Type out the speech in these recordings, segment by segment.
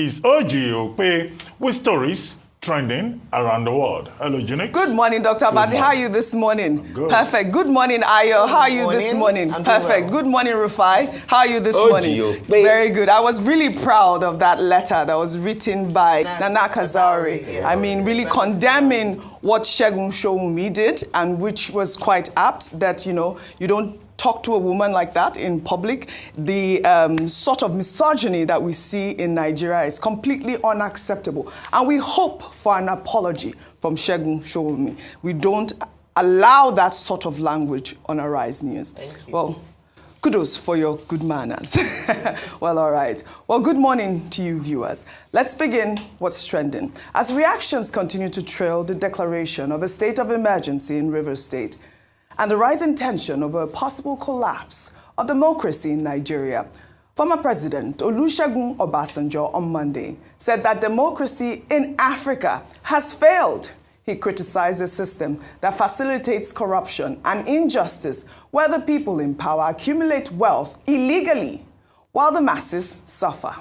is Oji with stories trending around the world. Hello, Junix. Good morning, Dr. Abati. How are you this morning? Good. Perfect. Good morning, Ayo. How are you this morning? Perfect. Well. Good morning, Rufai. How are you this morning? Very good. I was really proud of that letter that was written by Nana Kazauri. Yeah. I mean, really condemning what Segun Showunmi did, and which was quite apt that, you know, you don't talk to a woman like that in public. The sort of misogyny that we see in Nigeria is completely unacceptable. And we hope for an apology from Segun Showunmi. We don't allow that sort of language on Arise News. Thank you. Well, kudos for your good manners. Well, all right. Well, good morning to you, viewers. Let's begin what's trending. As reactions continue to trail the declaration of a state of emergency in Rivers State, and the rising tension over a possible collapse of democracy in Nigeria, former President Olusegun Obasanjo on Monday said that democracy in Africa has failed. He criticized a system that facilitates corruption and injustice, where the people in power accumulate wealth illegally while the masses suffer.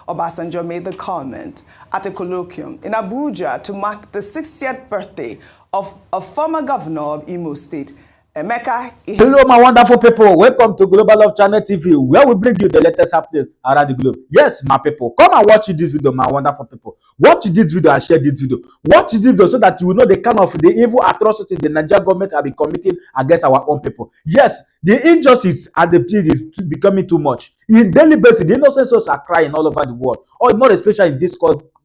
Obasanjo made the comment at a colloquium in Abuja to mark the 60th birthday of a former governor of Imo State, Emeka. Hello, my wonderful people. Welcome to Global Love Channel TV, where we bring you the latest updates around the globe. Yes, my people, come and watch this video, my wonderful people. Watch this video and share this video. Watch this video so that you will know the kind of the evil atrocities the Nigerian government have been committing against our own people. Yes, the injustice and the plea is becoming too much. In daily basis, the innocent souls are crying all over the world, or more especially in this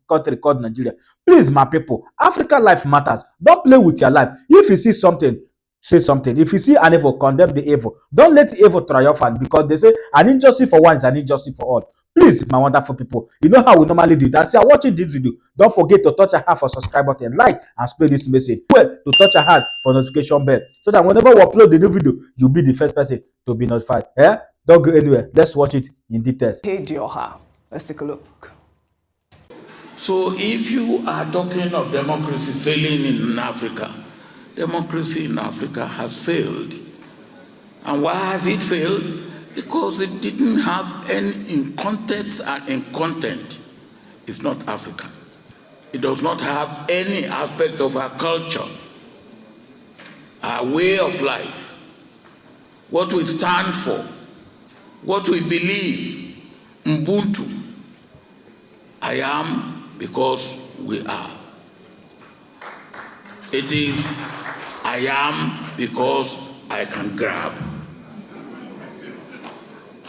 country called Nigeria. Please, my people, African life matters. Don't play with your life. If you see something, say something. If you see an evil, condemn the evil. Don't let the evil triumph, because they say an injustice for one is an injustice for all. Please, my wonderful people, you know how we normally do that. As you are watching this video, don't forget to touch a hand for subscribe button, like, and spread this message. Well, to touch a hand for notification bell, so that whenever we upload the new video, you'll be the first person to be notified. Yeah? Don't go anywhere. Let's watch it in details. Hey, Dioha. Let's take a look. So if you are talking of democracy failing in Africa, democracy in Africa has failed. And why has it failed? Because it didn't have any in context and in content. It's not African. It does not have any aspect of our culture, our way of life, what we stand for, what we believe. Ubuntu. I am because we are. It is I am because I can grab.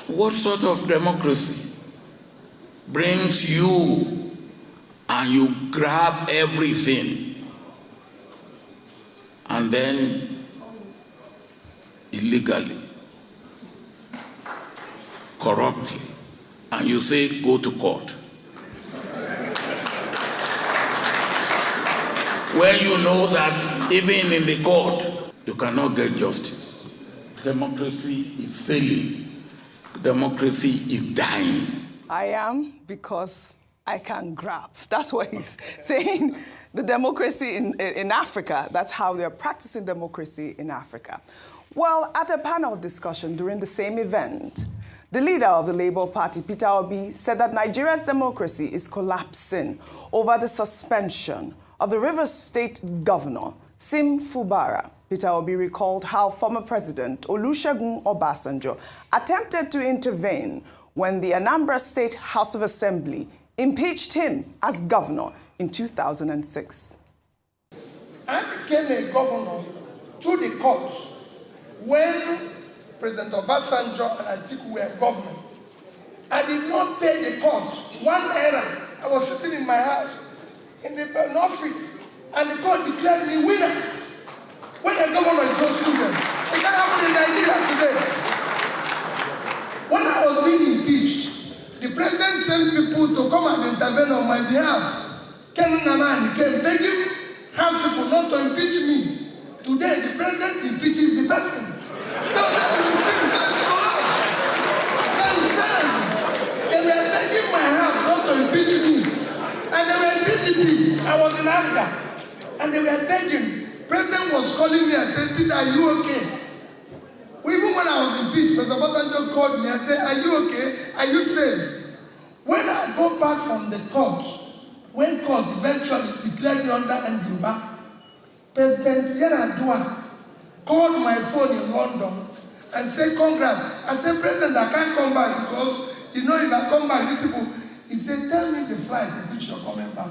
What sort of democracy brings you and you grab everything and then illegally, corruptly, and you say go to court? When you know that even in the court, you cannot get justice. Democracy is failing. Democracy is dying. I am because I can grab. That's what he's saying. The democracy in Africa, that's how they're practicing democracy in Africa. Well, at a panel discussion during the same event, the leader of the Labour Party, Peter Obi, said that Nigeria's democracy is collapsing over the suspension of the Rivers State Governor, Sim Fubara. Peter Obi recalled how former President Olusegun Obasanjo attempted to intervene when the Anambra State House of Assembly impeached him as governor in 2006. I became a governor through the court when President Obasanjo and Atiku were in government. I did not pay the court one errand. I was sitting in my house in the office, and the court declared me winner. When the governor is so serious, it can happen in Nigeria today. When I was being impeached, the president sent people to come and intervene on my behalf. Ken Namani came begging house people not to impeach me. Today, the president impeaches the person. So that is the thing that is they were begging my house not to impeach me. And they were in PDP. I was in anger. And they were begging. President was calling me and said, Peter, are you okay? Even when I was impeached, President Obasanjo called me and said, are you okay? Are you safe? When I go back from the court, when court eventually declared me under Anjuba, President Yar'Adua called my phone in London and said, congrats. I said, President, I can't come back because, if I come back, these people, he said, tell me the flight in which you're coming back.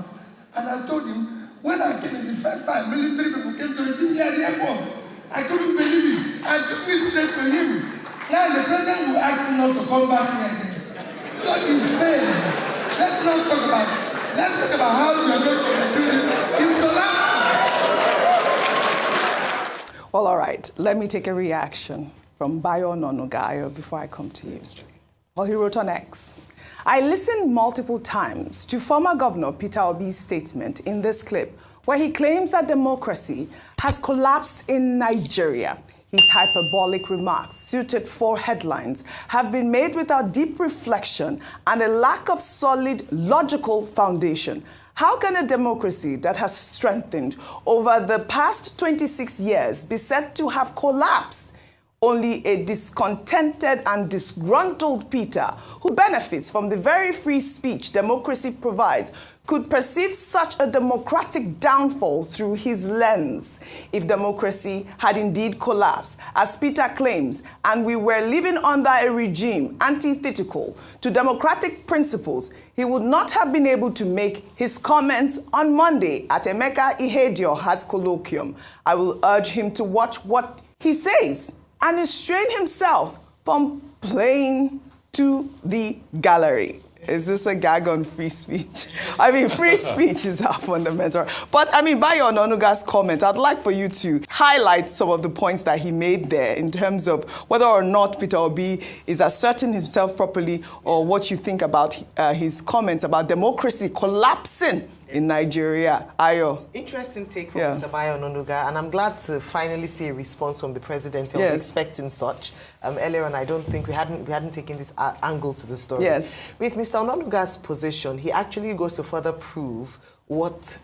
And I told him, when I came in the first time, military people came to receive me at the airport. I couldn't believe it. I took me straight to him. Now the president will ask me not to come back here again. So insane. Let's not talk about it. Let's talk about how we are going to rebuild it. It's collapsing. Well, all right. Let me take a reaction from Bayo Ononuga before I come to you. Well, he wrote on X. I listened multiple times to former Governor Peter Obi's statement in this clip where he claims that democracy has collapsed in Nigeria. His hyperbolic remarks, suited for headlines, have been made without deep reflection and a lack of solid, logical foundation. How can a democracy that has strengthened over the past 26 years be said to have collapsed? Only a discontented and disgruntled Peter, who benefits from the very free speech democracy provides, could perceive such a democratic downfall through his lens. If democracy had indeed collapsed, as Peter claims, and we were living under a regime antithetical to democratic principles, he would not have been able to make his comments on Monday at Emeka Ihedioha's colloquium. I will urge him to watch what he says and restrain himself from playing to the gallery. Is this a gag on free speech? I mean, free speech is our fundamental. But I mean, by Ononuga's comment, I'd like for you to highlight some of the points that he made there in terms of whether or not Peter Obi is asserting himself properly, or what you think about his comments about democracy collapsing in Nigeria. Ayo. Interesting take from Mr. Bayo Ononuga, and I'm glad to finally see a response from the presidency. I was expecting such. Earlier on, I don't think we hadn't taken this angle to the story. Yes. With Mr. Ononuga's position, he actually goes to further prove what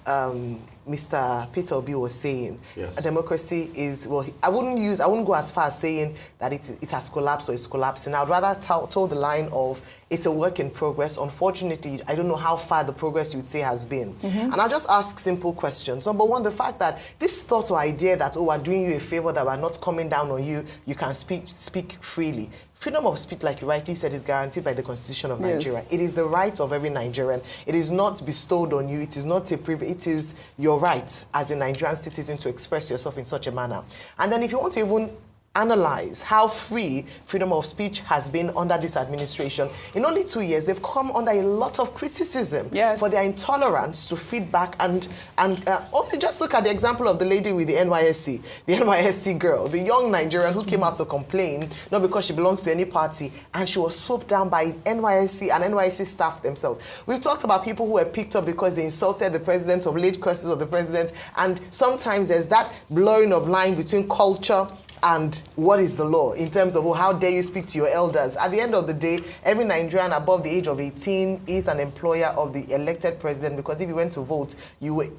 Mr. Peter Obi was saying. Yes. A democracy is, well, I wouldn't go as far as saying that it has collapsed or it's collapsing. I would rather toe the line of it's a work in progress. Unfortunately, I don't know how far the progress you would say has been. And I'll just ask simple questions. Number one, the fact that this thought or idea that, oh, we're doing you a favor, that we're not coming down on you, you can speak freely. Freedom of speech, like you rightly said, is guaranteed by the Constitution of Nigeria. It is the right of every Nigerian. It is not bestowed on you. It is not a privilege. It is your right as a Nigerian citizen to express yourself in such a manner. And then if you want to even analyze how free freedom of speech has been under this administration, in only 2 years, they've come under a lot of criticism for their intolerance to feedback and only just look at the example of the lady with the NYSC girl, the young Nigerian who came out to complain, not because she belongs to any party, and she was swooped down by NYSC and NYSC staff themselves. We've talked about people who were picked up because they insulted the president or laid curses of the president, and sometimes there's that blurring of line between culture and what is the law in terms of, oh, how dare you speak to your elders. At the end of the day, every Nigerian above the age of 18 is an employer of the elected president, because if you went to vote,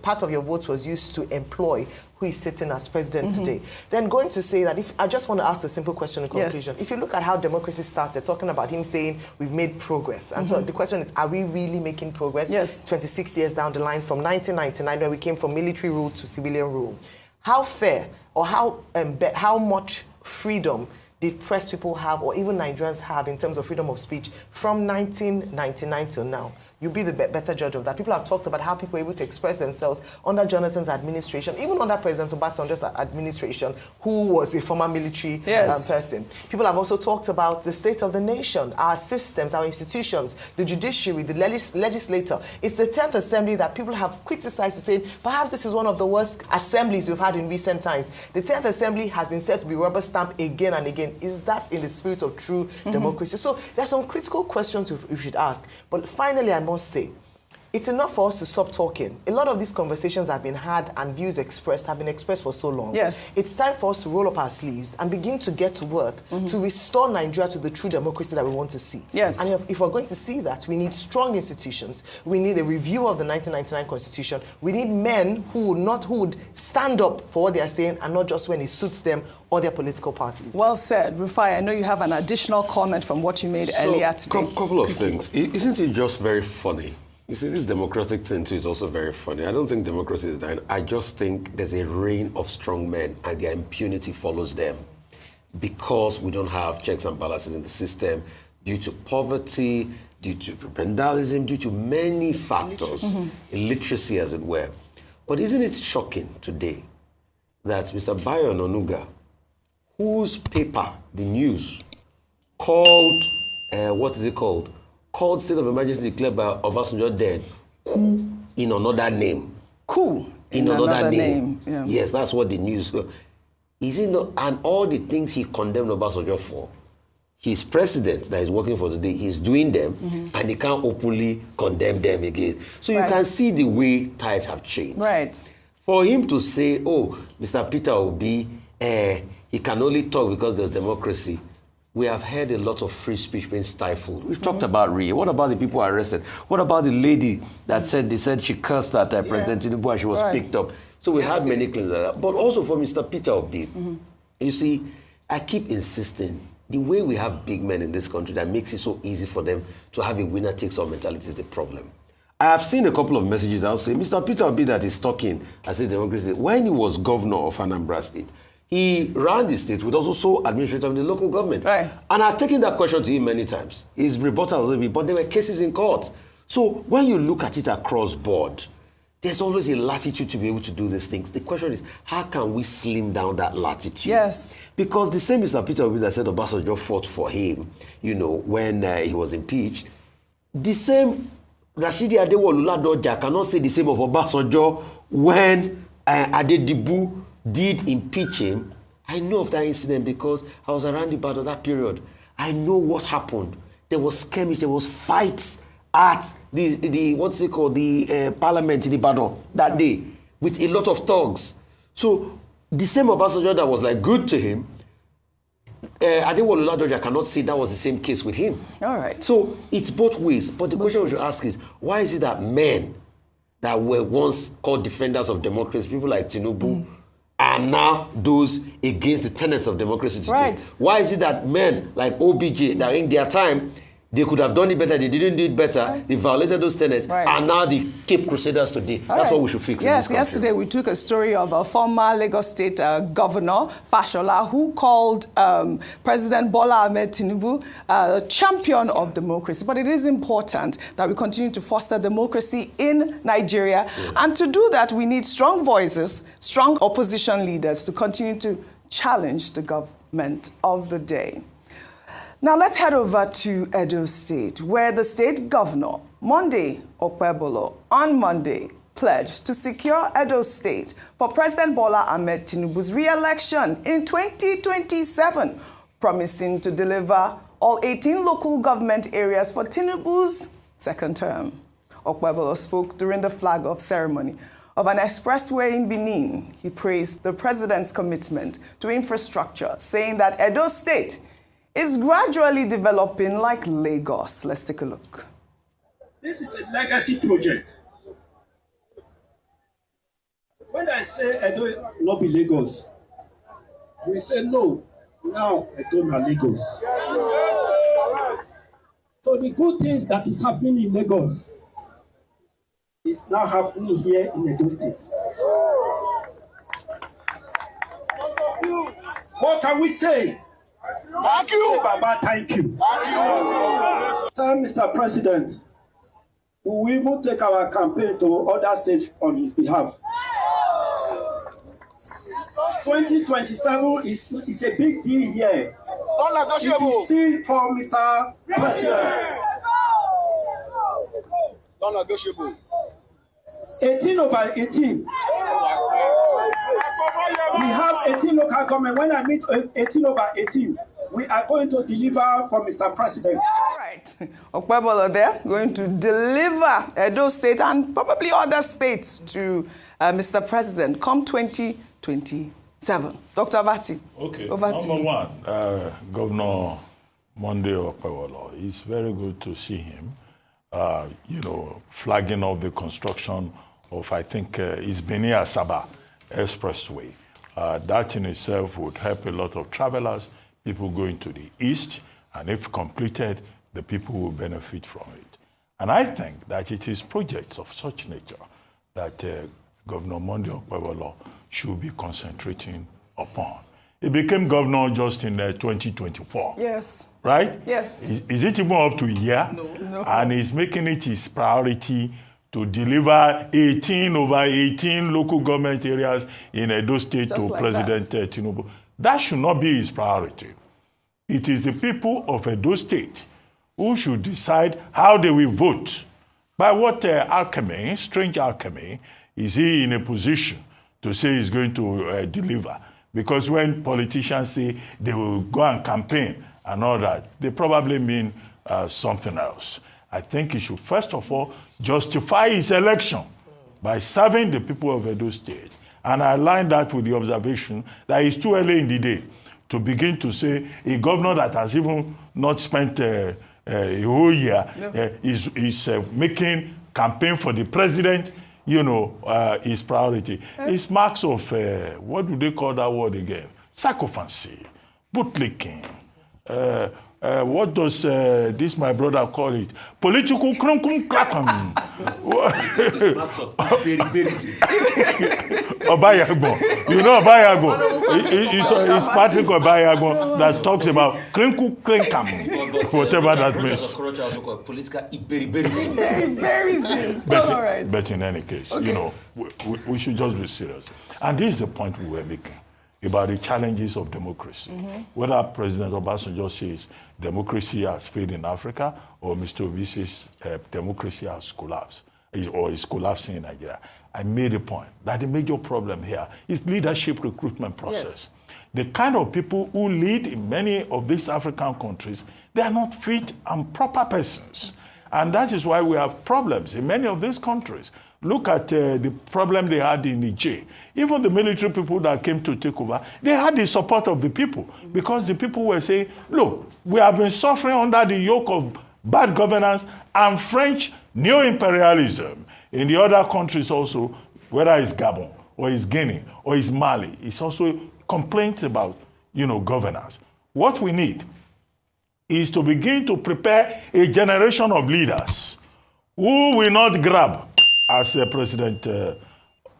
part of your vote was used to employ who is sitting as president today. Then going to say that, I just want to ask a simple question in conclusion. If you look at how democracy started, talking about him saying we've made progress. And so the question is, are we really making progress 26 years down the line from 1999, where we came from military rule to civilian rule? How fair or how much freedom did press people have, or even Nigerians have, in terms of freedom of speech from 1999 till now? You'll be the better judge of that. People have talked about how people were able to express themselves under Jonathan's administration, even under President Obasanjo's administration, who was a former military person. People have also talked about the state of the nation, our systems, our institutions, the judiciary, the legislature. It's the 10th Assembly that people have criticized, to say perhaps this is one of the worst assemblies we've had in recent times. The 10th Assembly has been said to be rubber stamped again and again. Is that in the spirit of true democracy? So there's some critical questions we should ask. But finally, I must say, it's enough for us to stop talking. A lot of these conversations have been had and views expressed have been expressed for so long. Yes. It's time for us to roll up our sleeves and begin to get to work to restore Nigeria to the true democracy that we want to see. Yes. And if we're going to see that, we need strong institutions. We need a review of the 1999 Constitution. We need men who would stand up for what they are saying and not just when it suits them or their political parties. Well said. Rufai, I know you have an additional comment from what you made earlier today. Couple of things. Isn't it just very funny? You see, this democratic thing too is also very funny. I don't think democracy is dying. I just think there's a reign of strong men and their impunity follows them because we don't have checks and balances in the system due to poverty, due to prebendalism, due to many factors, illiteracy as it were. But isn't it shocking today that Mr. Bayo Ononuga, whose paper, the news, called, called state of emergency declared by Obasanjo then, coup in another name. Coup in another name. Yeah. Yes, that's what the news. Is it not? And all the things he condemned Obasanjo for, his president that is working for today, he's doing them, and he can't openly condemn them again. So you can see the way tides have changed. Right. For him to say, oh, Mr. Peter Obi, he can only talk because there's democracy. We have heard a lot of free speech being stifled. We've talked about Rie. What about the people arrested? What about the lady that they said she cursed at President Tinubu and she was picked up? So we had many claims like that. But also for Mr. Peter Obi, you see, I keep insisting, the way we have big men in this country that makes it so easy for them to have a winner-takes-all mentality is the problem. I have seen a couple of messages. I'll say, Mr. Peter Obi that is talking as a democracy, when he was governor of Anambra State, he ran the state with also administrator of the local government. Right. And I've taken that question to him many times. He's rebuttal, but there were cases in court. So when you look at it across board, there's always a latitude to be able to do these things. The question is, how can we slim down that latitude? Yes. Because the same Mr. Peter Obi that said Obasanjo fought for him, when he was impeached, the same Rashidi Adewolu cannot say the same of Obasanjo when Adedibu did impeach him. I know of that incident because I was around about that period. I know what happened. There was skirmish, there was fights at the parliament in Ibadan that day with a lot of thugs. So the same Obasanjo that was like good to him, Adewolu Ladoja cannot say that was the same case with him. All right. So it's both ways. But the question we should ask is, why is it that men that were once called defenders of democracy, people like Tinubu, are now those against the tenets of democracy today? Right. Why is it that men like OBJ, that in their time, they could have done it better, they didn't do it better, they violated those tenets, and now the Cape Crusaders today. That's what we should fix in this country. Yesterday we took a story of a former Lagos State Governor, Fashola, who called President Bola Ahmed Tinubu a champion of democracy. But it is important that we continue to foster democracy in Nigeria. And to do that, we need strong voices, strong opposition leaders to continue to challenge the government of the day. Now let's head over to Edo State, where the state governor, Monday Okpebolo, on Monday, pledged to secure Edo State for President Bola Ahmed Tinubu's re-election in 2027, promising to deliver all 18 local government areas for Tinubu's second term. Okpebolo spoke during the flag-off ceremony of an expressway in Benin. He praised the president's commitment to infrastructure, saying that Edo State is gradually developing like Lagos. Let's take a look. This is a legacy project. When I say Edo not be Lagos, we say no, now Edo not Lagos. So the good things that is happening in Lagos is now happening here in Edo State. What can we say? Thank you. Baba, thank you. Tell Mr. President, we will even take our campaign to other states on his behalf. 2027 is a big deal here. It is seen for Mr. President. It's not negotiable. 18/18. We have 18 local government. When I meet 18/18, we are going to deliver for Mr. President. right. Okpebolo there, going to deliver Edo State and probably other states to Mr. President come 2027. Dr. Vati. Okay, over to number you. one, Governor Monday Okpebolo, it's very good to see him, flagging off the construction of, I think, it's Benin-Asaba Expressway. That in itself would help a lot of travelers, people going to the east, and if completed, the people will benefit from it. And I think that it is projects of such nature that Governor Monday Okpebolo should be concentrating upon. He became governor just in 2024. Yes. Right? Yes. Is it even up to a year? No. And he's making it his priority to deliver 18 over 18 local government areas in Edo State Just to like President Tinubu. That should not be his priority. It is the people of Edo State who should decide how they will vote. By what alchemy, strange alchemy, is he in a position to say he's going to deliver? Because when politicians say they will go and campaign and all that, they probably mean something else. I think he should first of all justify his election by serving the people of Edo State. And I align that with the observation that it's too early in the day to begin to say a governor that has even not spent a whole year is making campaign for the president, his priority. It's marks of, what do they call that word again? Sycophancy, bootlicking. What does this my brother call it? Political krunkum krakum. Obayagbon. You know Obayagbon. It's Patrick Obayagbon that talks about krinku krinkam, whatever that means. Political iberiberism. But in any case, okay. We should just be serious. And this is the point we were making about the challenges of democracy. Whether President Obasanjo says democracy has failed in Africa, or Mr. Obi says democracy has collapsed, or is collapsing in Nigeria. I made a point that the major problem here is leadership recruitment process. Yes. The kind of people who lead in many of these African countries, they are not fit and proper persons. And that is why we have problems in many of these countries. Look at the problem they had in Niger. Even the military people that came to take over, they had the support of the people because the people were saying, look, we have been suffering under the yoke of bad governance and French neo-imperialism. In the other countries also, whether it's Gabon or it's Guinea or it's Mali, it's also complaints about, governance. What we need is to begin to prepare a generation of leaders who will not grab, as President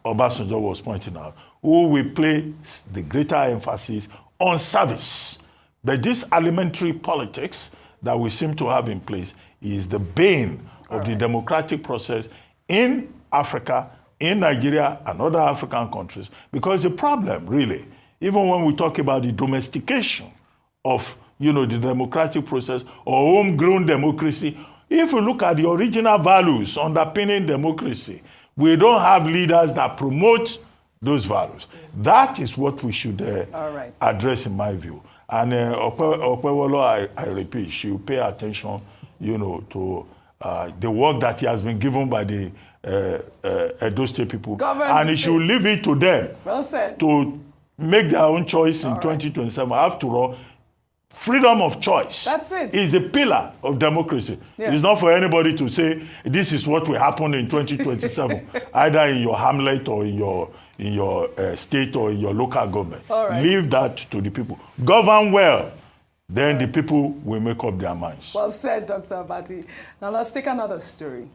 Obasanjo was pointing out, who will place the greater emphasis on service. But this alimentary politics that we seem to have in place is the bane of the democratic process in Africa, in Nigeria, and other African countries. Because the problem, really, even when we talk about the domestication of, the democratic process or homegrown democracy, if we look at the original values underpinning democracy, we don't have leaders that promote those values. That is what we should address, in my view. And Okpebolo, I repeat, should pay attention, to the work that he has been given by the Edo State people. And he should leave it to them to make their own choice in 2027. After all, freedom of choice is the pillar of democracy. Yeah. It's not for anybody to say this is what will happen in 2027, either in your hamlet or in your state or in your local government. Leave that to the people. Govern well, then the people will make up their minds. Well said, Dr. Abati. Now let's take another story.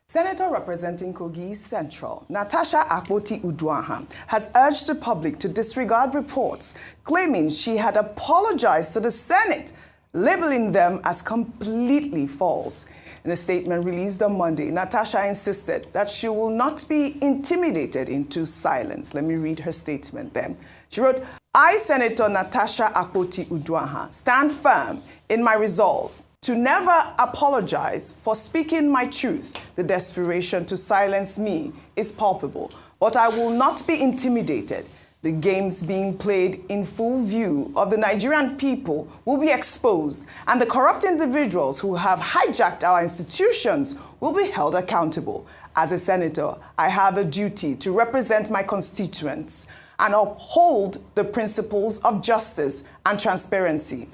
Senator representing Kogi Central, Natasha Akpoti-Uduaghan, has urged the public to disregard reports claiming she had apologized to the Senate, labeling them as completely false. In a statement released on Monday, Natasha insisted that she will not be intimidated into silence. Let me read her statement then. She wrote, I, Senator Natasha Akpoti-Uduaghan, stand firm in my resolve to never apologize for speaking my truth. The desperation to silence me is palpable, but I will not be intimidated. The games being played in full view of the Nigerian people will be exposed, and the corrupt individuals who have hijacked our institutions will be held accountable. As a senator, I have a duty to represent my constituents and uphold the principles of justice and transparency.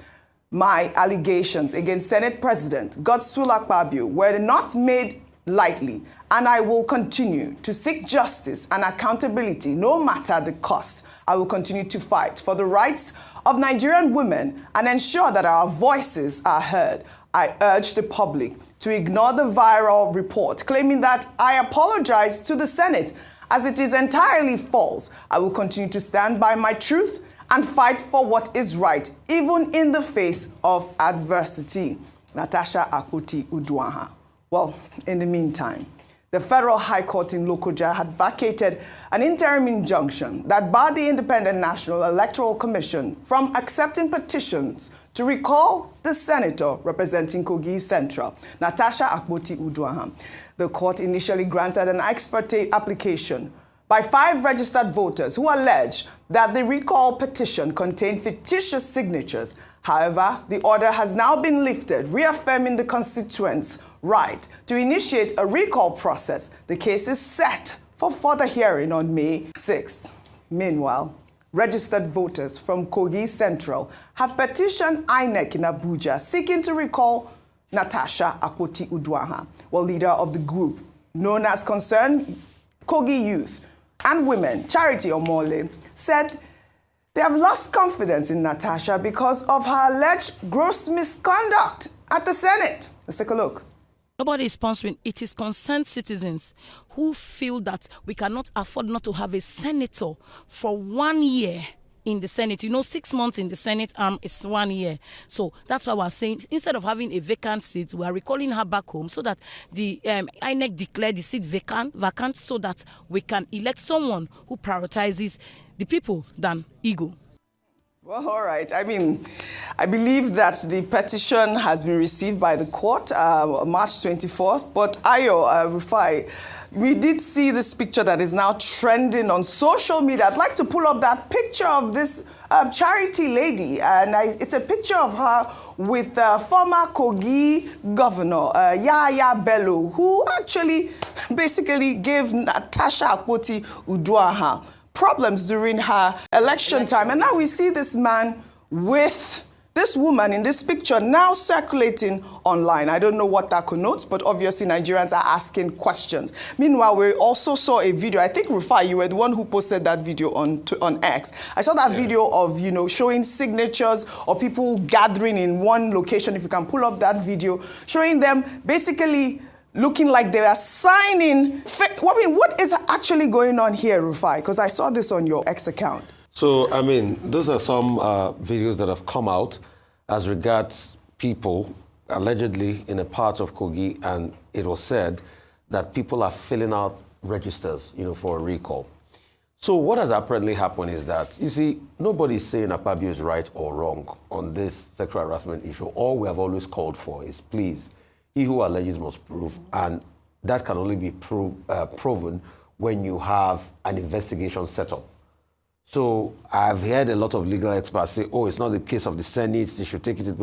My allegations against Senate President Goodluck were not made lightly, and I will continue to seek justice and accountability no matter the cost. I will continue to fight for the rights of Nigerian women and ensure that our voices are heard. I urge the public to ignore the viral report claiming that I apologize to the Senate, as it is entirely false. I will continue to stand by my truth and fight for what is right, even in the face of adversity. Natasha Akpoti-Uduaghan. Well, in the meantime, the Federal High Court in Lokoja had vacated an interim injunction that barred the Independent National Electoral Commission from accepting petitions to recall the senator representing Kogi Central, Natasha Akpoti-Uduaghan. The court initially granted an ex parte application by 5 registered voters who alleged that the recall petition contained fictitious signatures. However, the order has now been lifted, reaffirming the constituents' right to initiate a recall process. The case is set for further hearing on May 6. Meanwhile, registered voters from Kogi Central have petitioned INEC in Abuja seeking to recall Natasha Akpoti-Uduaghan, while leader of the group known as Concerned Kogi Youth and Women, Charity Omole, said they have lost confidence in Natasha because of her alleged gross misconduct at the Senate. Let's take a look. Nobody is sponsoring. It is concerned citizens who feel that we cannot afford not to have a senator for 1 year in the Senate. You know, 6 months in the Senate is 1 year. So that's why we're saying instead of having a vacant seat, we are recalling her back home so that the INEC declare the seat vacant so that we can elect someone who prioritizes the people than ego. Well, all right. I mean, I believe that the petition has been received by the court March 24th. But Ayo, Rufai, we did see this picture that is now trending on social media. I'd like to pull up that picture of this Charity lady. And it's a picture of her with former Kogi governor, Yaya Bello, who actually basically gave Natasha Akpoti-Uduaghan problems during her election time. And now we see this man with this woman in this picture now circulating online. I don't know what that connotes, but obviously Nigerians are asking questions. Meanwhile, we also saw a video. I think, Rufai, you were the one who posted that video on X. I saw that video of, you know, showing signatures of people gathering in one location. If you can pull up that video, showing them basically looking like they are signing. I mean, what is actually going on here, Rufai? Because I saw this on your X account. So, I mean, those are some videos that have come out as regards people allegedly in a part of Kogi, and it was said that people are filling out registers, you know, for a recall. So what has apparently happened is that, you see, nobody is saying Akpabio is right or wrong on this sexual harassment issue. All we have always called for is, please, he who alleges must prove, and that can only be proven when you have an investigation set up. So I've heard a lot of legal experts say, oh, it's not the case of the Senate, they should take it.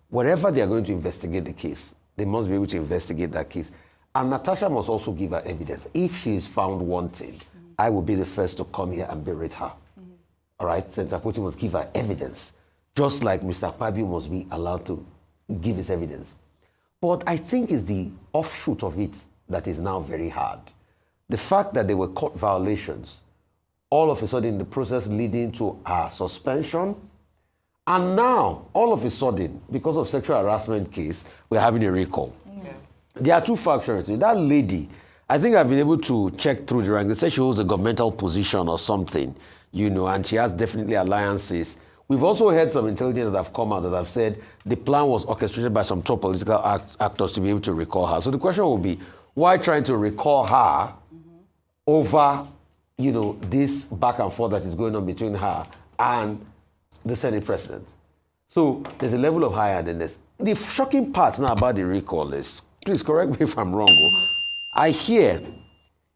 Wherever they are going to investigate the case, they must be able to investigate that case. And Natasha must also give her evidence. If she is found wanting, I will be the first to come here and berate her. All right? Senator Akpoti must give her evidence, just like Mr. Akpabio must be allowed to give his evidence. But I think it's the offshoot of it that is now very hard. The fact that there were court violations, all of a sudden the process leading to her suspension, and now, all of a sudden, because of sexual harassment case, we're having a recall. Yeah. There are two factions. That lady, I think I've been able to check through the ranks. They say she holds a governmental position or something, you know, and she has definitely alliances. We've also heard some intelligence that have come out that have said the plan was orchestrated by some top political actors to be able to recall her. So the question will be, why trying to recall her over, you know, this back and forth that is going on between her and the Senate president? So there's a level of high-handedness. The shocking part now about the recall is, please correct me if I'm wrong, I hear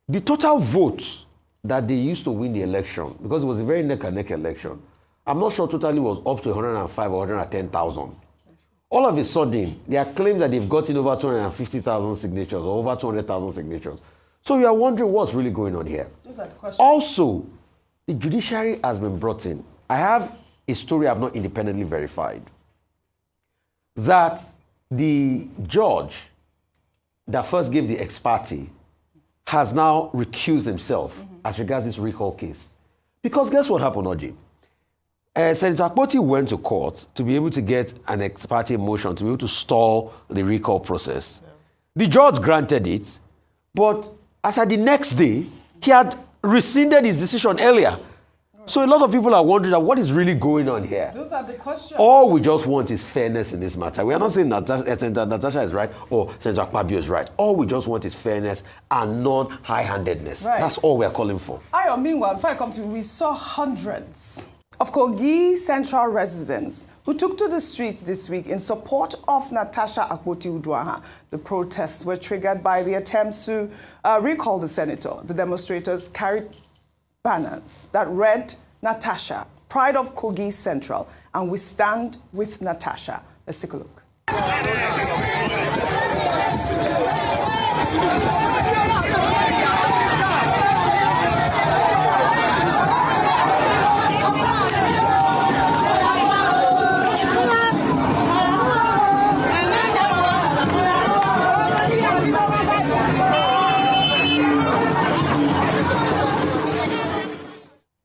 the total votes that they used to win the election, because it was a very neck-and-neck election. I'm not sure totally was up to 105 or 110,000. All of a sudden, they are claiming that they've gotten over 250,000 signatures or over 200,000 signatures. So you are wondering what's really going on here. Those are the questions. Also, the judiciary has been brought in. I have a story I've not independently verified, that the judge that first gave the ex parte has now recused himself as regards this recall case. Because guess what happened, Oji? Senator Akpoti went to court to be able to get an ex parte motion to be able to stall the recall process. Yeah. The judge granted it, but as at the next day, he had rescinded his decision earlier. So a lot of people are wondering what is really going on here. Those are the questions. All we just want is fairness in this matter. We are not saying that Senator Natasha is right or Senator Akpabio is right. All we just want is fairness and non-high-handedness. Right. That's all we are calling for. Meanwhile, before I come to you, we saw hundreds of Kogi Central residents who took to the streets this week in support of Natasha Akpoti-Uduaghan. The protests were triggered by the attempts to recall the senator. The demonstrators carried banners that read, Natasha, pride of Kogi Central, and we stand with Natasha. Let's take a look.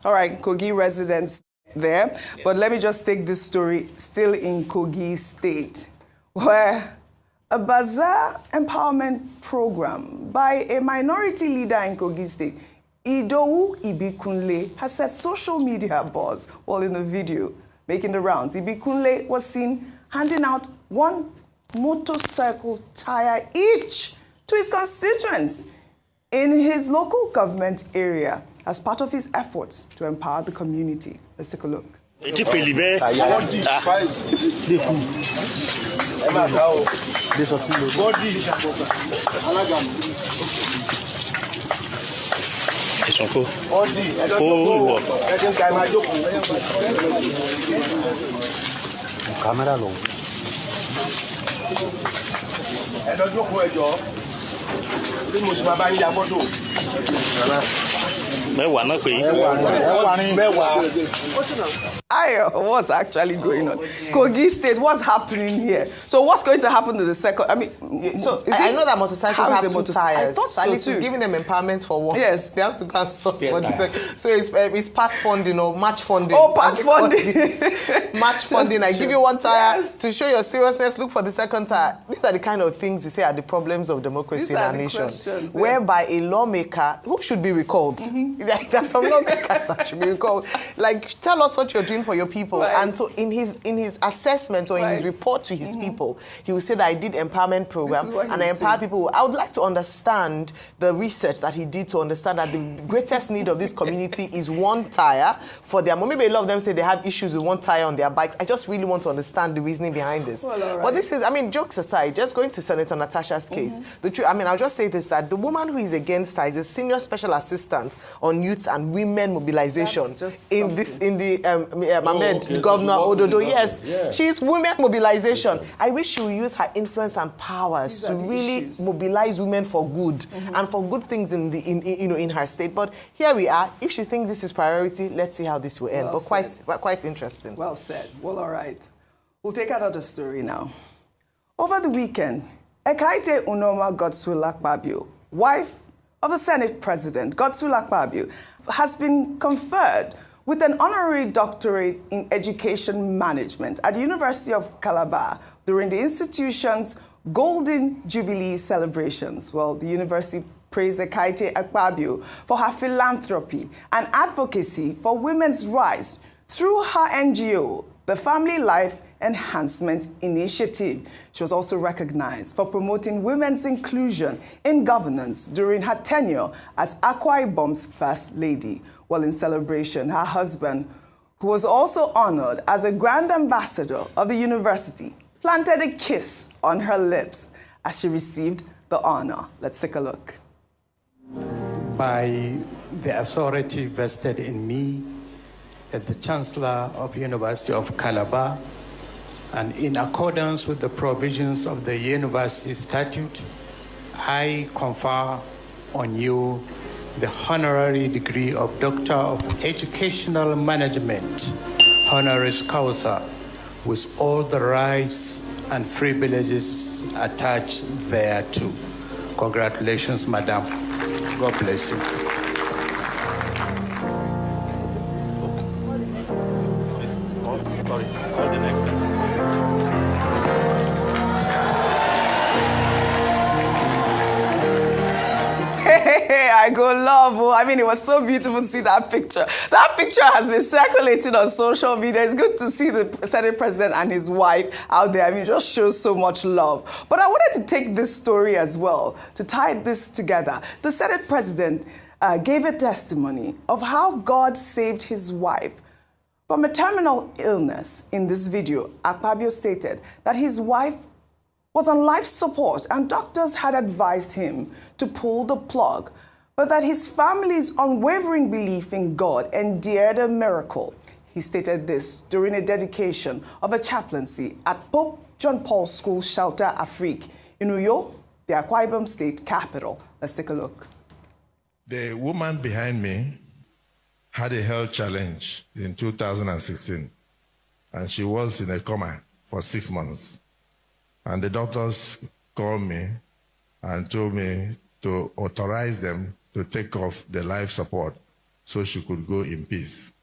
All right, Kogi residents there. But let me just take this story still in Kogi State, where a bazaar empowerment program by a minority leader in Kogi State, Idowu Ibikunle, has set social media buzz. Well, in the video making the rounds, Ibikunle was seen handing out one motorcycle tire each to his constituents in his local government area as part of his efforts to empower the community. Let's take a look. What's actually going on? Kogi State, what's happening here? So what's going to happen to the second? I mean, so I know that motorcycles have two tires. I thought so at least too. Giving them empowerment for one. Yes. They have to go and source for the second. So it's part funding or match funding. Oh, part funding. Match funding. I give you one tire to show your seriousness. Look for the second tire. These are the kind of things you say are the problems of democracy in our nation. Whereby a lawmaker who should be recalled. There's some lawmakers that should be recalled. Like, tell us what you're doing for your people. Right. And so in his assessment or in his report to his people, he will say that I did empowerment program and I empower people. I would like to understand the research that he did to understand that the greatest need of this community is one tire for their mom. Maybe a lot of them say they have issues with one tire on their bikes. I just really want to understand the reasoning behind this. Well, but this is, I mean, jokes aside, just going to Senator Natasha's case, the truth, I mean, I'll just say this, that the woman who is against her is a senior special assistant on youth and women mobilization in the Ahmed Governor Ododo. Yes, she's women mobilization. I wish she would use her influence and powers to really mobilize women for good and for good things in her state. But here we are. If she thinks this is priority, let's see how this will end. Well, but quite interesting. Well said. Well, all right. We'll take another story now. Over the weekend, Ekaite Unoma Goodluck Akpabio, wife of the Senate President Goodluck Akpabio, has been conferred with an honorary doctorate in education management at the University of Calabar during the institution's Golden Jubilee celebrations. Well, the university praised Ekaite Akpabio for her philanthropy and advocacy for women's rights through her NGO, the Family Life Enhancement Initiative. She was also recognized for promoting women's inclusion in governance during her tenure as Akwa Ibom's First Lady. While in celebration, her husband, who was also honored as a Grand Ambassador of the university, planted a kiss on her lips as she received the honor. Let's take a look. By the authority vested in me as the Chancellor of the University of Calabar, and in accordance with the provisions of the University Statute, I confer on you the honorary degree of Doctor of Educational Management, honoris causa, with all the rights and privileges attached thereto. Congratulations, Madam. God bless you. I go love. Oh, I mean, it was so beautiful to see that picture. That picture has been circulating on social media. It's good to see the Senate President and his wife out there. I mean, it just shows so much love. But I wanted to take this story as well, to tie this together. The Senate President gave a testimony of how God saved his wife from a terminal illness. In this video, Akpabio stated that his wife was on life support and doctors had advised him to pull the plug, but that his family's unwavering belief in God endeared a miracle. He stated this during a dedication of a chaplaincy at Pope John Paul's School Shelter Afrique in Uyo, the Akwa Ibom state capital. Let's take a look. The woman behind me had a health challenge in 2016, and she was in a coma for 6 months. And the doctors called me and told me to authorize them to take off the life support so she could go in peace.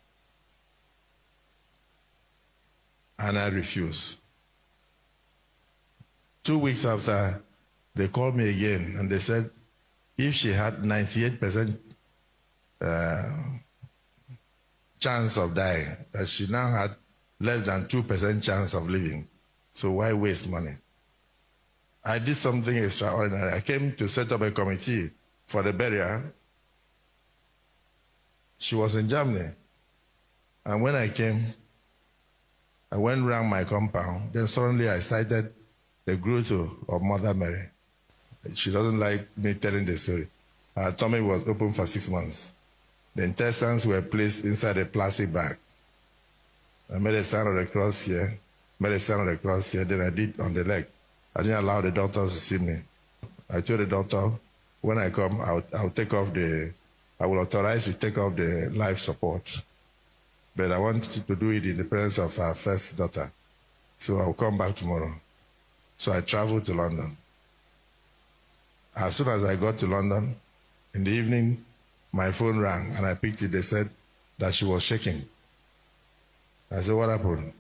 And I refused. 2 weeks after, they called me again and they said if she had 98% chance of dying, that she now had less than 2% chance of living. So why waste money? I did something extraordinary. I came to set up a committee for the burial. She was in Germany. And when I came, I went around my compound. Then suddenly I sighted the grotto of Mother Mary. She doesn't like me telling the story. Her tummy was open for 6 months. The intestines were placed inside a plastic bag. I made a sign of the cross here, then I did on the leg. I didn't allow the doctors to see me. I told the doctor, when I come, I will authorize you to take off the life support. But I want to do it in the presence of our first daughter. So I'll come back tomorrow. So I traveled to London. As soon as I got to London, in the evening, my phone rang and I picked it. They said that she was shaking. I said, what happened?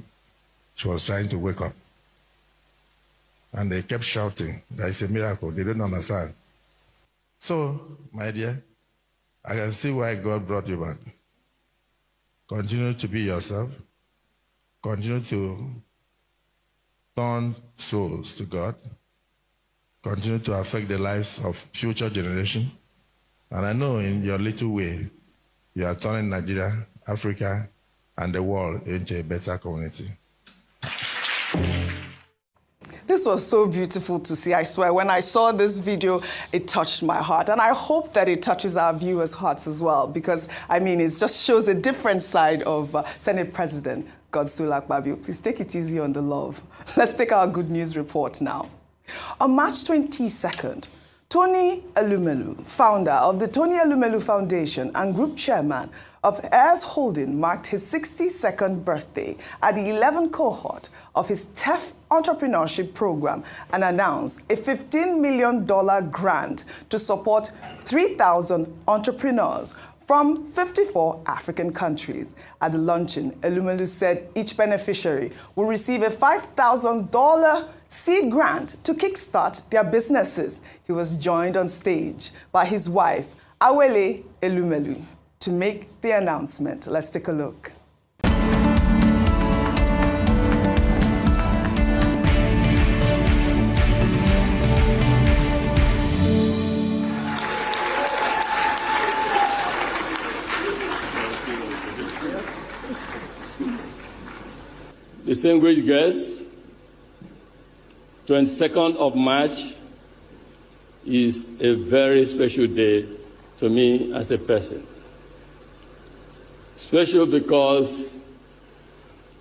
She was trying to wake up. And they kept shouting that it's a miracle. They don't understand. So, my dear, I can see why God brought you back. Continue to be yourself. Continue to turn souls to God. Continue to affect the lives of future generations. And I know in your little way, you are turning Nigeria, Africa, and the world into a better community. This was so beautiful to see, I swear. When I saw this video, it touched my heart. And I hope that it touches our viewers' hearts as well, because, I mean, it just shows a different side of Senate President Goodluck Akpabio. Please take it easy on the love. Let's take our good news report now. On March 22nd, Tony Elumelu, founder of the Tony Elumelu Foundation and group chairman of Heirs Holding, marked his 62nd birthday at the 11th cohort of his TEF entrepreneurship program and announced a $15 million grant to support 3,000 entrepreneurs from 54 African countries. At the luncheon, Elumelu said each beneficiary will receive a $5,000 seed grant to kickstart their businesses. He was joined on stage by his wife, Awele Elumelu, to make the announcement. Let's take a look. Distinguished guests, 22nd of March is a very special day to me as a person. Special because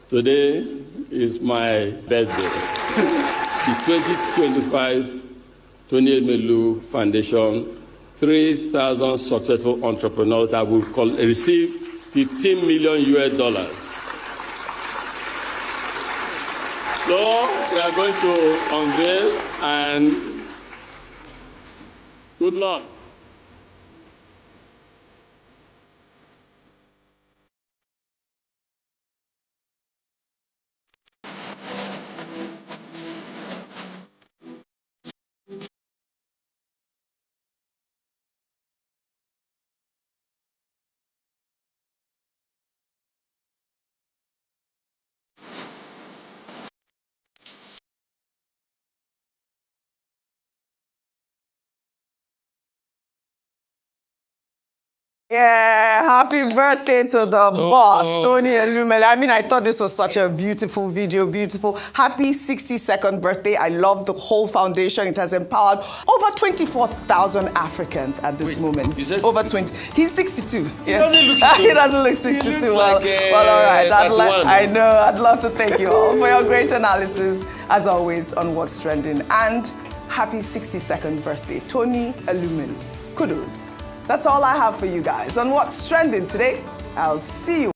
today is my birthday. The 2025 Tony Elumelu Foundation, 3,000 successful entrepreneurs that will receive $15 million. So we are going to unveil, and good luck. Yeah, happy birthday to the boss, Tony Elumelu. I mean, I thought this was such a beautiful video, beautiful. Happy 62nd birthday. I love the whole foundation. It has empowered over 24,000 Africans at this moment. You said over 20. He's 62. Yes. He doesn't look 62. He looks like, all right. I know. I'd love to thank you all for your great analysis, as always, on what's trending. And happy 62nd birthday, Tony Elumelu. Kudos. That's all I have for you guys on what's trending today. I'll see you